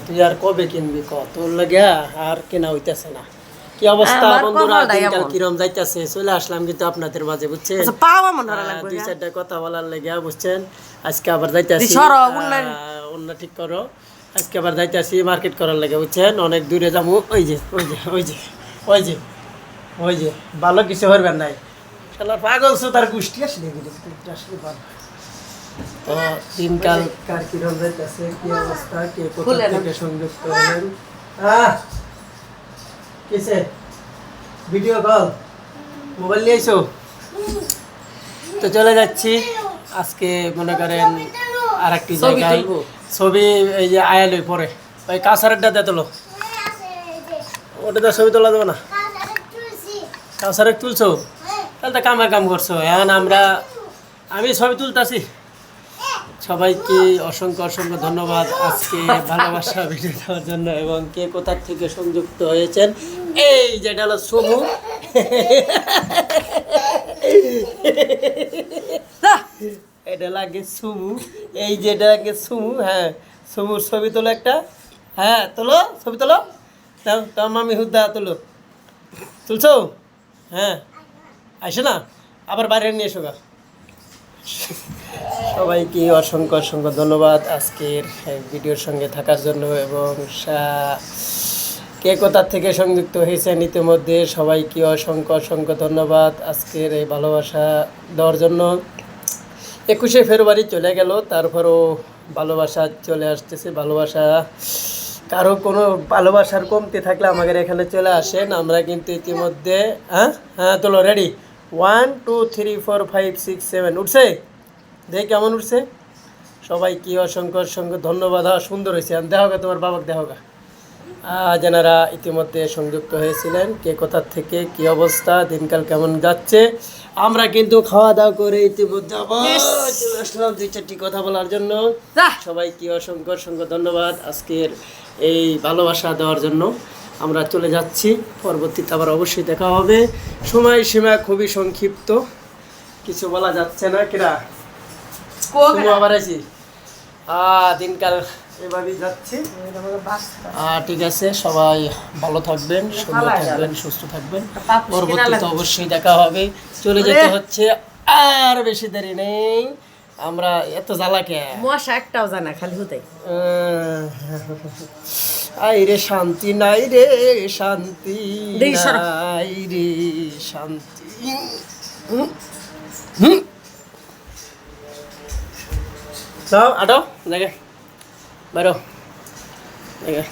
তুই আর কবে কিনবি ক তোর লাগে আর কেনা হইতেছে না। কি অবস্থা বন্ধুরা, দিনকাল কিরম যাইতেছে? চলে আসলাম কিন্তু আপনাদের মাঝে, বুঝছেন, দুই চারটা কথা বলার লেগে, বুঝছেন। আজকে আবার যাইতেছি, অন্য ঠিক করো, আজকে আবার যাইতেছি মার্কেট করার লেগে, বুঝছেন। অনেক দূরে যাবো। ওই যে ওই যে ওই যে ওই যে ওই যে ভালো কিছু করবেন নাই, শালা পাগল তার গোষ্ঠী আসলে আসলে ভালো। তো দিনকাল কার কিরম যাইতেছে, কি অবস্থা, কে কোথা থেকে সংযুক্ত হলেন? কিসে ভিডিও কল, মোবাইল নিয়ে আইসো? তো চলে যাচ্ছি আজকে, মনে করেন আর একটি জায়গায় ছবি, এই যে আয়ালই পরে ওই কাছারেরটা দিয়ে তোলো, ওটা তো ছবি তোলা দেবো না। কাছারের তুলছো, তাহলে তো কামের কাম করছো। এখন আমি ছবি তুলতেছি। সবাইকে অসংখ্য অসংখ্য ধন্যবাদ আজকে ভালোবাসা ভিডিও দেওয়ার জন্য, এবং কে কোথা থেকে সংযুক্ত হয়েছেন। এই যেটা হলো সমু, এটা লাগে সুমু, এই যেটা লাগে সুমু। হ্যাঁ, সুমুর ছবি তোলো একটা। হ্যাঁ তোলো, ছবি তোলো, তাও মামি হুদ্দা তোলো। তুলছো? হ্যাঁ, আসে না, আবার বাইরে নিয়ে এসো গা। সবাইকে অসংখ্য অসংখ্য ধন্যবাদ আজকের ভিডিওর সঙ্গে থাকার জন্য, এবং কে কোথা থেকে সংযুক্ত হয়েছেন ইতিমধ্যে সবাইকে অসংখ্য অসংখ্য ধন্যবাদ আজকের এই ভালোবাসা দেওয়ার জন্য। 21শে ফেব্রুয়ারি চলে গেল, তারপরও ভালোবাসা চলে আসতেছে। ভালোবাসা, কারো কোনো ভালোবাসার কমতি থাকলে আমাদের এখানে চলে আসেন। আমরা কিন্তু ইতিমধ্যে হ্যাঁ তোলো, রেডি, 1 2 3 4 5 6 7 উঠছে, দেখ কেমন উঠছে। সবাইকে অসংখ্য অসংখ্য ধন্যবাদ। সুন্দর হয়েছে, দেহগা তোমার বাবাকে দেহগা। যারা ইতিমধ্যে সংযুক্ত হয়েছিলেন, কে কোথা থেকে, কি অবস্থা, দিনকাল কেমন যাচ্ছে। আমরা কিন্তু খাওয়া দাওয়া করে ইতিমধ্যে আবার চলে আসলাম দুই চারটি কথা বলার জন্য। সবাইকে অসংখ্য অসংখ্য ধন্যবাদ আজকের এই ভালোবাসা দেওয়ার জন্য। আমরা চলে যাচ্ছি, পরবর্তীতে আবার অবশ্যই দেখা হবে। সময়সীমা খুবই সংক্ষিপ্ত, কিছু বলা যাচ্ছে না। কিরা আবার আছি, দিনকাল এভাবেই যাচ্ছে। ঠিক আছে, সবাই ভালো থাকবেন, সুন্দর থাকবেন, সুস্থ থাকবেন। পরবর্তীতে অবশ্যই দেখা হবে। চলে যেতে হচ্ছে, আর বেশি দেরি নেই। আমরা এত জ্বালাকে মশা একটাও জানা, খালি হুদাই আই রে শান্তি নাই রে, শান্তি নাই রে, শান্তি। যাও আটো দেখে বাইরো দেখে।